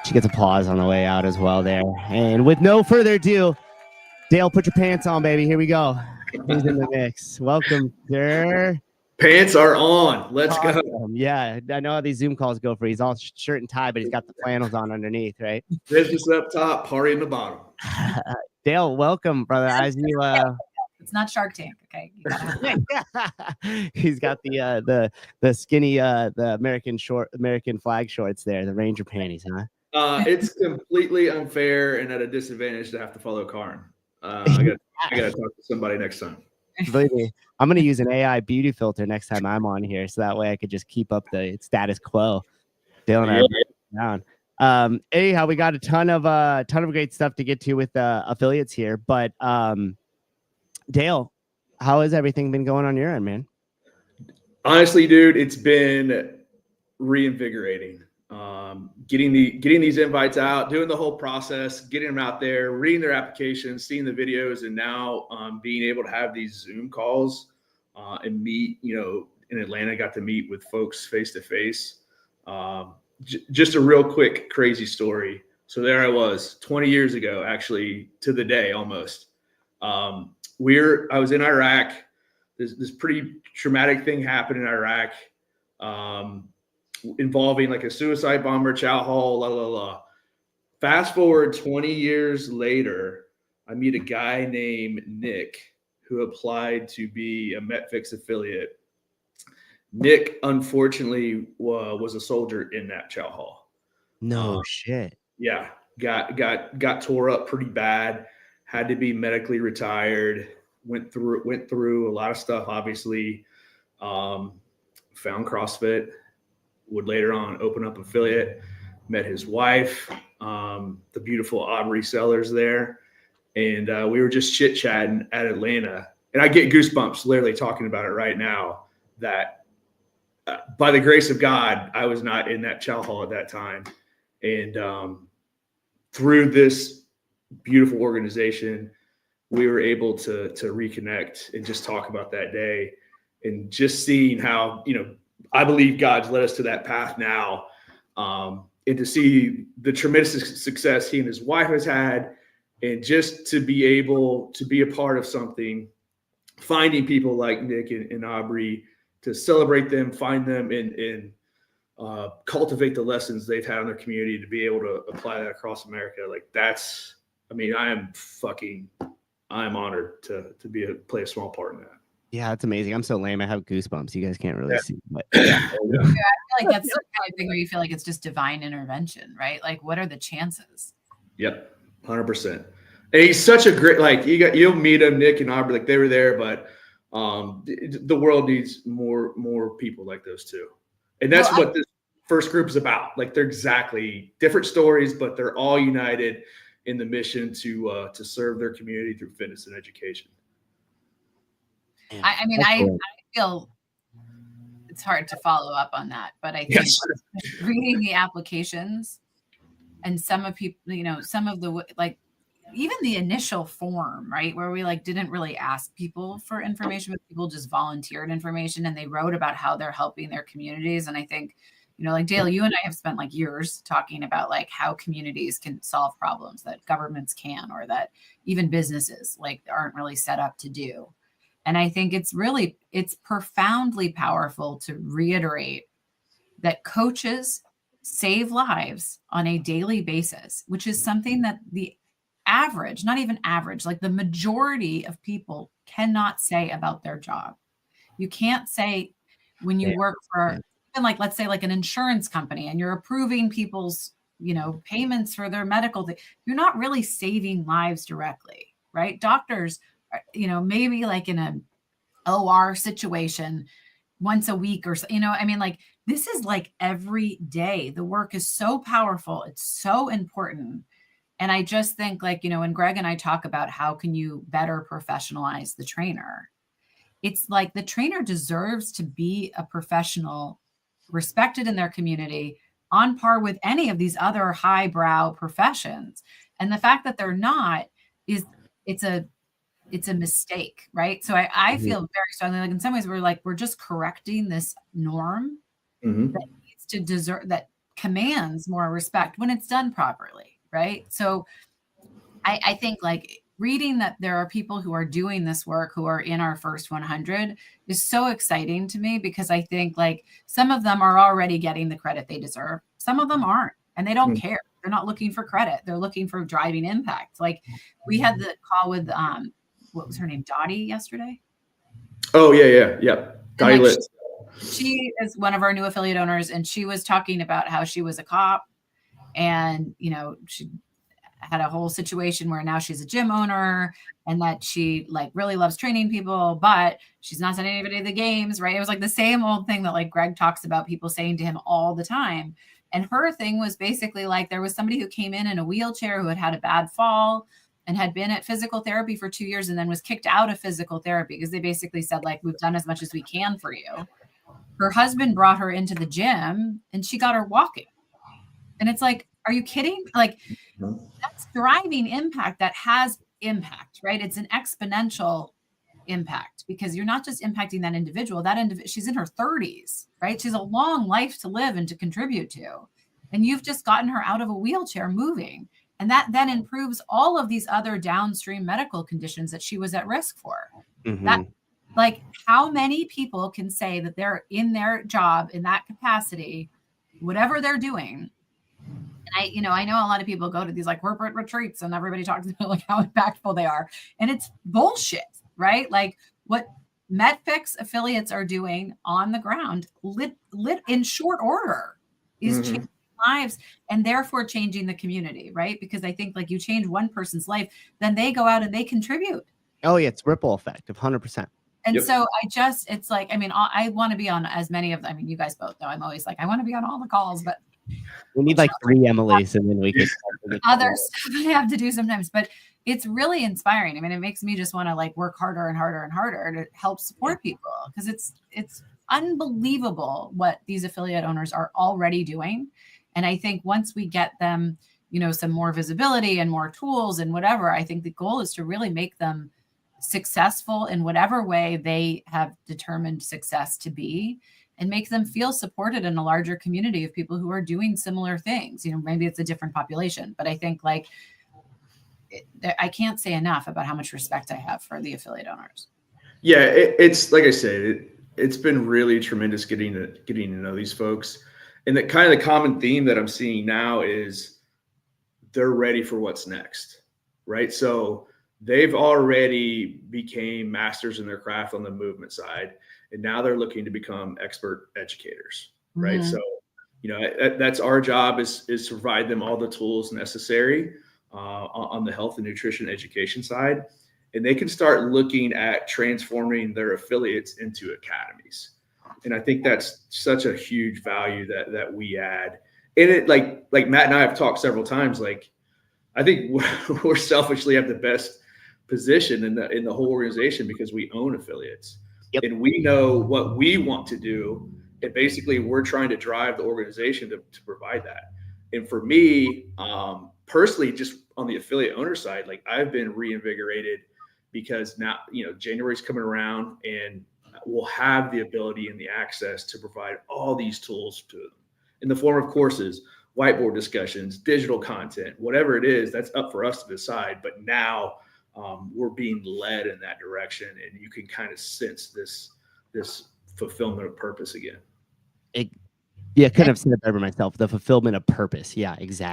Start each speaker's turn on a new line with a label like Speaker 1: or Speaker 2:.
Speaker 1: She gets applause on the way out as well there. And with no further ado, Dale, put your pants on, baby. Here we go. He's in the mix. Welcome, sir.
Speaker 2: Pants are on. Let's go.
Speaker 1: Yeah, I know how these Zoom calls go for. He's all shirt and tie, but he's got the flannels on underneath, right?
Speaker 2: Business up top, party in the bottom.
Speaker 1: Dale, welcome, brother. As you
Speaker 3: it's not Shark Tank, okay?
Speaker 1: He's got the skinny the American flag shorts there, the Ranger panties, huh?
Speaker 2: It's completely unfair and at a disadvantage to have to follow Karin. I gotta talk to somebody next time.
Speaker 1: Believe me, I'm gonna use an AI beauty filter next time I'm on here, so that way I could just keep up the status quo. Dale and I are down. Anyhow, we got a ton of great stuff to get to with affiliates here, but Dale, how has everything been going on your end, man?
Speaker 2: Honestly, dude, it's been reinvigorating. Getting these invites out, doing the whole process, getting them out there, reading their applications, seeing the videos, and now being able to have these Zoom calls and meet, in Atlanta, got to meet with folks face to face. Just a real quick, crazy story. So there I was 20 years ago, actually, to the day almost. I was in Iraq. This pretty traumatic thing happened in Iraq. Involving like a suicide bomber, chow hall, Fast forward 20 years later, I meet a guy named Nick who applied to be a MetFix affiliate. Nick, unfortunately, was a soldier in that chow hall.
Speaker 1: No shit.
Speaker 2: Yeah, got tore up pretty bad. Had to be medically retired. Went through a lot of stuff. Obviously, found CrossFit. Would later on open up affiliate, met his wife, the beautiful Aubrey Sellers there. And we were just chit chatting at Atlanta. And I get goosebumps literally talking about it right now that by the grace of God, I was not in that chow hall at that time. And through this beautiful organization, we were able to reconnect and just talk about that day and just seeing how, I believe God's led us to that path now, and to see the tremendous success he and his wife has had, and just to be able to be a part of something, finding people like Nick and Aubrey to celebrate them, find them, and cultivate the lessons they've had in their community to be able to apply that across America. I'm honored to play a small part in that.
Speaker 1: Yeah, that's amazing. I'm so lame. I have goosebumps. You guys can't really see. But
Speaker 3: I feel like that's the kind of thing where you feel like it's just divine intervention, right? Like, what are the chances?
Speaker 2: Yep, 100%. And he's such a great, you'll meet him, Nick and Aubrey, they were there, but the world needs more people like those two. And that's what this first group is about. They're exactly different stories, but they're all united in the mission to serve their community through fitness and education.
Speaker 3: I feel it's hard to follow up on that, but I think reading the applications and some of people, some of the, even the initial form, right, where we didn't really ask people for information, but people just volunteered information and they wrote about how they're helping their communities. And I think, Dale, you and I have spent years talking about how communities can solve problems that governments can, or that even businesses aren't really set up to do. And I think it's profoundly powerful to reiterate that coaches save lives on a daily basis, which is something that the average, not even average, the majority of people cannot say about their job. You can't say when you work for, even let's say an insurance company, and you're approving people's, payments for their medical thing, you're not really saving lives directly, right? Doctors, maybe in a OR situation once a week or so, this is every day. The work is so powerful. It's so important. And I just think when Greg and I talk about how can you better professionalize the trainer, it's the trainer deserves to be a professional, respected in their community, on par with any of these other highbrow professions. And the fact that they're not it's a mistake, right? So I feel very strongly in some ways we're just correcting this norm that needs to deserve, that commands more respect when it's done properly, right? So I think like reading that there are people who are doing this work who are in our first 100 is so exciting to me, because I think like some of them are already getting the credit they deserve. Some of them aren't, and they don't care. They're not looking for credit. They're looking for driving impact. Like we had the call with, what was her name? Dottie yesterday.
Speaker 2: Oh yeah. Dottie
Speaker 3: like
Speaker 2: Litz.
Speaker 3: She is one of our new affiliate owners, and she was talking about how she was a cop, and she had a whole situation where now she's a gym owner, and that she like really loves training people, but she's not sending anybody to the games, right? It was like the same old thing that like Greg talks about people saying to him all the time. And her thing was basically like there was somebody who came in a wheelchair who had had a bad fall and had been at physical therapy for 2 years and then was kicked out of physical therapy because they basically said like, we've done as much as we can for you. Her husband brought her into the gym and she got her walking. And it's like, are you kidding? Like that's driving impact that has impact, right? It's an exponential impact because you're not just impacting that individual. She's in her 30s, right? She's a long life to live and to contribute to. And you've just gotten her out of a wheelchair moving. And that then improves all of these other downstream medical conditions that she was at risk for. That, like, how many people can say that they're in their job in that capacity, whatever they're doing? And I know a lot of people go to these like corporate retreats and everybody talks about like how impactful they are. And it's bullshit, right? Like what MetFix affiliates are doing on the ground lit in short order is changing lives and therefore changing the community, right? Because I think like you change one person's life, then they go out and they contribute.
Speaker 1: Oh yeah, it's ripple effect of 100%.
Speaker 3: And so it's like, I mean, I want to be on as many of them. I mean, you guys both know I'm always like, I want to be on all the calls, but
Speaker 1: we need like 3 Emilys and then we could
Speaker 3: other stuff I have to do sometimes, but it's really inspiring. I mean, it makes me just want to like work harder and harder and harder to help support people, because it's unbelievable what these affiliate owners are already doing. And I think once we get them, some more visibility and more tools and whatever, I think the goal is to really make them successful in whatever way they have determined success to be, and make them feel supported in a larger community of people who are doing similar things. Maybe it's a different population, but I think like I can't say enough about how much respect I have for the affiliate owners.
Speaker 2: Yeah, it's like I said, it's been really tremendous getting to know these folks. And the kind of the common theme that I'm seeing now is they're ready for what's next, right? So they've already became masters in their craft on the movement side, and now they're looking to become expert educators, right? So, that's our job is to provide them all the tools necessary on the health and nutrition education side, and they can start looking at transforming their affiliates into academies. And I think that's such a huge value that we add. And it like Matt and I have talked several times, like I think we're selfishly have the best position in the whole organization because we own affiliates. Yep. And we know what we want to do. And basically we're trying to drive the organization to provide that. And for me, personally, just on the affiliate owner side, like I've been reinvigorated because now, January's coming around and we'll have the ability and the access to provide all these tools to them in the form of courses, whiteboard discussions, digital content, whatever it is, that's up for us to decide. But now we're being led in that direction, and you can kind of sense this fulfillment of purpose again.
Speaker 1: Couldn't have said it better myself. The fulfillment of purpose. Yeah, exactly.